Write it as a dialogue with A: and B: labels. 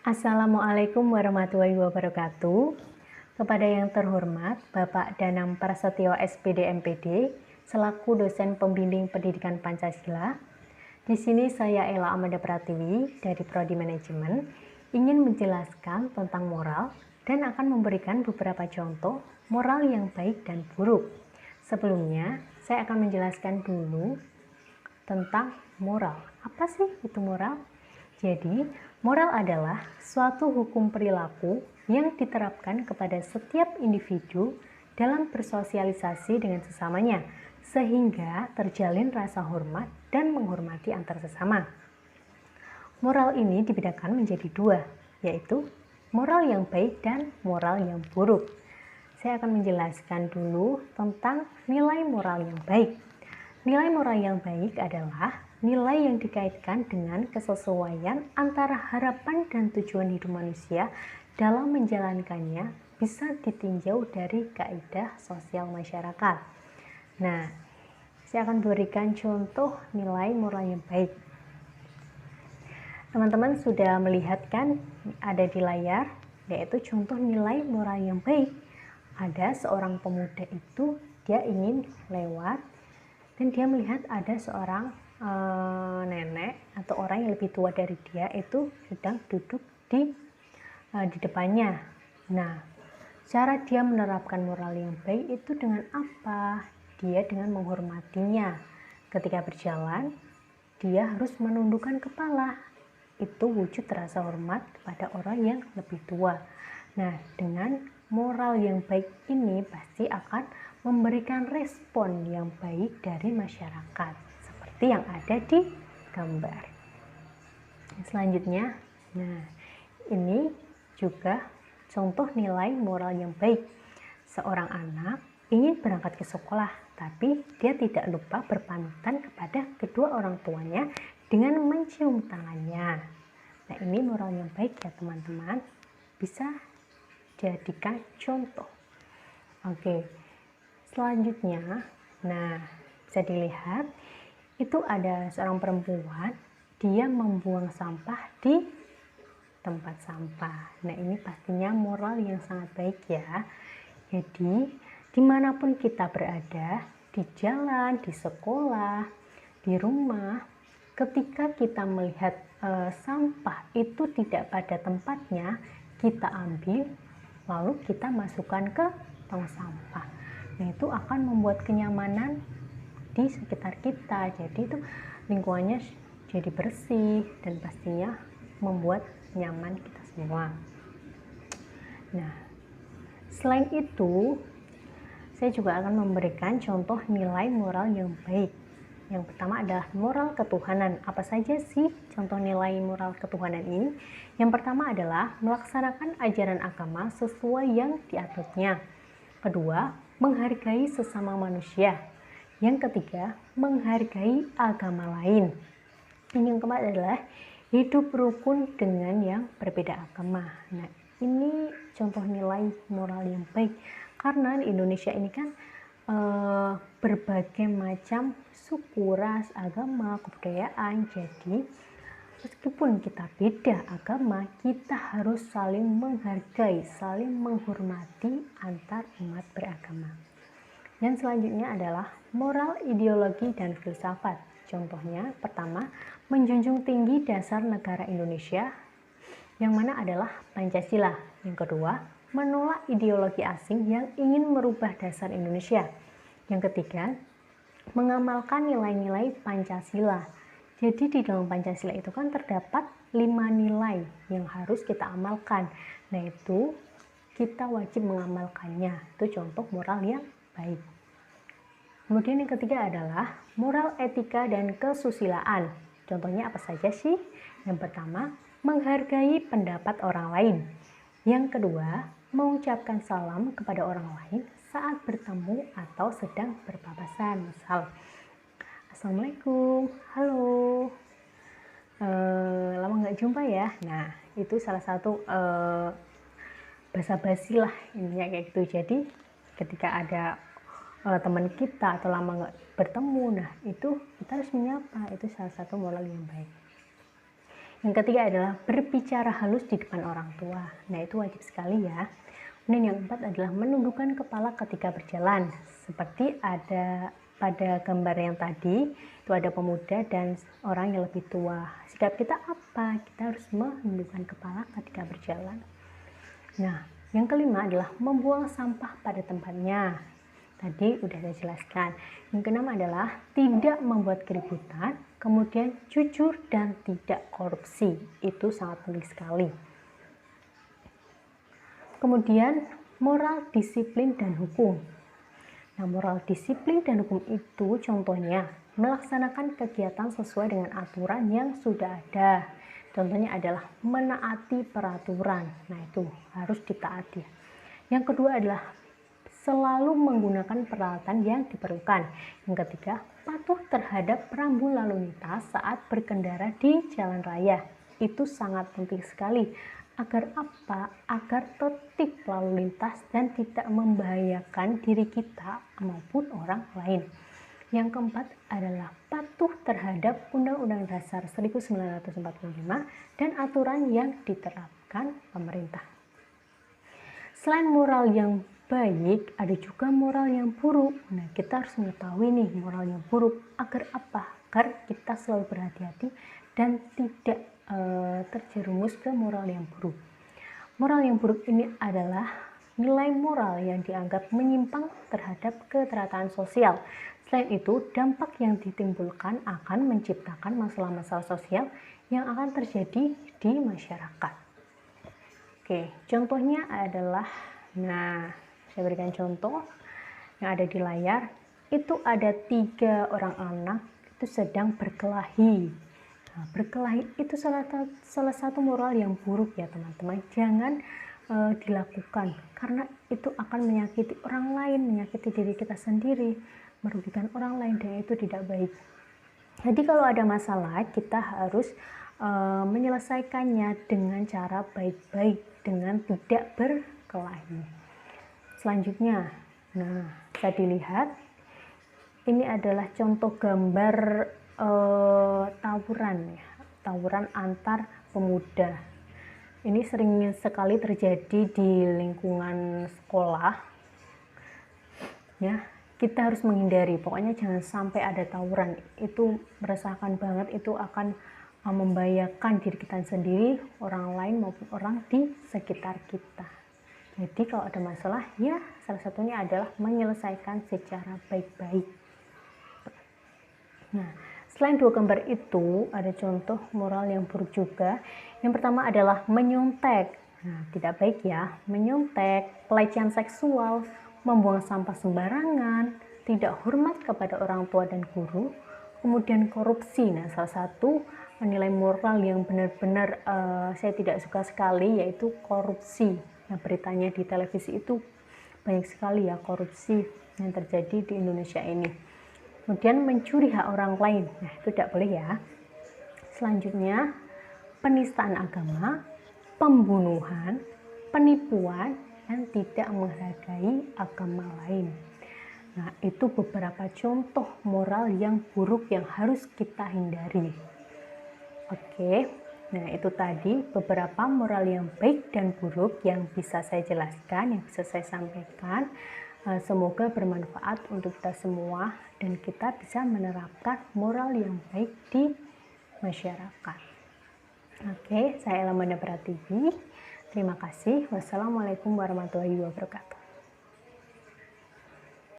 A: Assalamualaikum warahmatullahi wabarakatuh. Kepada yang terhormat Bapak Danang Prasetyo SPD MPD selaku dosen pembimbing pendidikan Pancasila. Di sini saya Ela Amanda Pratiwi dari Prodi Manajemen ingin menjelaskan tentang moral dan akan memberikan beberapa contoh moral yang baik dan buruk. Sebelumnya, saya akan menjelaskan dulu tentang moral. Apa sih itu moral? Jadi, moral adalah suatu hukum perilaku yang diterapkan kepada setiap individu dalam bersosialisasi dengan sesamanya, sehingga terjalin rasa hormat dan menghormati antar sesama. Moral ini dibedakan menjadi dua, yaitu moral yang baik dan moral yang buruk. Saya akan menjelaskan dulu tentang nilai moral yang baik. Nilai moral yang baik adalah nilai yang dikaitkan dengan kesesuaian antara harapan dan tujuan hidup manusia dalam menjalankannya bisa ditinjau dari kaidah sosial masyarakat. Nah, saya akan berikan contoh nilai moral yang baik. Teman-teman sudah melihat kan ada di layar, yaitu contoh nilai moral yang baik. Ada seorang pemuda itu dia ingin lewat dan dia melihat ada seorang nenek atau orang yang lebih tua dari dia itu sedang duduk di depannya. Nah, cara dia menerapkan moral yang baik itu dengan apa? Dia dengan menghormatinya. Ketika berjalan, dia harus menundukkan kepala. Itu wujud rasa hormat kepada orang yang lebih tua. Nah, dengan moral yang baik ini pasti akan memberikan respon yang baik dari masyarakat seperti yang ada di gambar. Selanjutnya, nah ini juga contoh nilai moral yang baik. Seorang anak ingin berangkat ke sekolah, tapi dia tidak lupa berpamitan kepada kedua orang tuanya dengan mencium tangannya. Nah, ini moral yang baik ya teman-teman, bisa jadikan contoh. Oke, selanjutnya, nah bisa dilihat itu ada seorang perempuan, dia membuang sampah di tempat sampah. Nah, ini pastinya moral yang sangat baik ya. Jadi, dimanapun kita berada, di jalan, di sekolah, di rumah, ketika kita melihat sampah itu tidak pada tempatnya, kita ambil, lalu kita masukkan ke tong sampah. Nah, itu akan membuat kenyamanan di sekitar kita, jadi itu lingkungannya jadi bersih dan pastinya membuat nyaman kita semua. Nah, selain itu saya juga akan memberikan contoh nilai moral yang baik. Yang pertama adalah moral ketuhanan. Apa saja sih contoh nilai moral ketuhanan ini? Yang pertama adalah melaksanakan ajaran agama sesuai yang diaturnya. Kedua, menghargai sesama manusia. Yang ketiga, menghargai agama lain. Dan yang keempat adalah hidup rukun dengan yang berbeda agama. Nah, ini contoh nilai moral yang baik. Karena di Indonesia ini kan berbagai macam suku, ras, agama, kebudayaan. Jadi, meskipun kita beda agama, kita harus saling menghargai, saling menghormati antar umat beragama. Yang selanjutnya adalah moral, ideologi, dan filsafat. Contohnya, pertama, menjunjung tinggi dasar negara Indonesia, yang mana adalah Pancasila. Yang kedua, menolak ideologi asing yang ingin merubah dasar Indonesia. Yang ketiga, mengamalkan nilai-nilai Pancasila. Jadi di dalam Pancasila itu kan terdapat 5 nilai yang harus kita amalkan. Nah, itu kita wajib mengamalkannya. Itu contoh moral yang baik. Kemudian yang ketiga adalah moral, etika, dan kesusilaan. Contohnya apa saja sih? Yang pertama, menghargai pendapat orang lain. Yang kedua, mengucapkan salam kepada orang lain saat bertemu atau sedang berpapasan. Misal, Assalamualaikum, halo, lama nggak jumpa ya. Nah, itu salah satu basa-basi lah intinya kayak gitu. Jadi ketika ada teman kita atau lama nggak bertemu, nah itu kita harus menyapa, itu salah satu moral yang baik. Yang ketiga adalah berbicara halus di depan orang tua. Nah, itu wajib sekali ya. Kemudian yang keempat adalah menundukkan kepala ketika berjalan. Seperti ada pada gambar yang tadi, itu ada pemuda dan orang yang lebih tua. Sikap kita apa? Kita harus menundukkan kepala ketika berjalan. Nah, yang kelima adalah membuang sampah pada tempatnya. Tadi udah saya jelaskan. Yang keenam adalah tidak membuat keributan, kemudian jujur dan tidak korupsi. Itu sangat penting sekali. Kemudian moral, disiplin, dan hukum. Nah, moral, disiplin, dan hukum itu contohnya melaksanakan kegiatan sesuai dengan aturan yang sudah ada. Contohnya adalah menaati peraturan. Nah, itu harus ditaati. Yang kedua adalah selalu menggunakan peralatan yang diperlukan. Yang ketiga, patuh terhadap rambu lalu lintas saat berkendara di jalan raya. Itu sangat penting sekali. Agar apa? Agar tertib lalu lintas dan tidak membahayakan diri kita maupun orang lain. Yang keempat adalah patuh terhadap Undang-Undang Dasar 1945 dan aturan yang diterapkan pemerintah. Selain moral yang baik, ada juga moral yang buruk. Nah, kita harus mengetahui nih moral yang buruk. Agar apa? Agar kita selalu berhati-hati dan tidak terjerumus ke moral yang buruk. Moral yang buruk ini adalah nilai moral yang dianggap menyimpang terhadap keterataan sosial. Selain itu, dampak yang ditimbulkan akan menciptakan masalah-masalah sosial yang akan terjadi di masyarakat. Oke, contohnya adalah, nah, saya berikan contoh yang ada di layar. Itu ada 3 orang anak itu sedang berkelahi. Nah, berkelahi itu salah satu moral yang buruk ya teman-teman. Jangan dilakukan karena itu akan menyakiti orang lain, menyakiti diri kita sendiri, merugikan orang lain, dan itu tidak baik. Jadi kalau ada masalah kita harus menyelesaikannya dengan cara baik-baik, dengan tidak berkelahi. Selanjutnya, nah, bisa dilihat ini adalah contoh gambar tawuran ya, tawuran antar pemuda. Ini sering sekali terjadi di lingkungan sekolah ya. Kita harus menghindari, pokoknya jangan sampai ada tawuran. Itu meresahkan banget, itu akan membahayakan diri kita sendiri, orang lain maupun orang di sekitar kita. Jadi kalau ada masalah ya salah satunya adalah menyelesaikan secara baik-baik. Nah, selain 2 gambar itu ada contoh moral yang buruk juga. Yang pertama adalah menyontek. Nah, tidak baik ya, menyontek, pelecehan seksual, membuang sampah sembarangan, tidak hormat kepada orang tua dan guru, kemudian korupsi. Nah, salah satu nilai moral yang benar-benar saya tidak suka sekali yaitu korupsi. Nah, beritanya di televisi itu banyak sekali ya korupsi yang terjadi di Indonesia ini. Kemudian mencuri hak orang lain, nah itu tidak boleh ya. Selanjutnya penistaan agama, pembunuhan, penipuan, dan tidak menghargai agama lain. Nah, itu beberapa contoh moral yang buruk yang harus kita hindari. Oke, nah itu tadi beberapa moral yang baik dan buruk yang bisa saya jelaskan, yang bisa saya sampaikan. Semoga bermanfaat untuk kita semua dan kita bisa menerapkan moral yang baik di masyarakat. Oke, saya Ella Pratiwi. Terima kasih. Wassalamualaikum warahmatullahi wabarakatuh.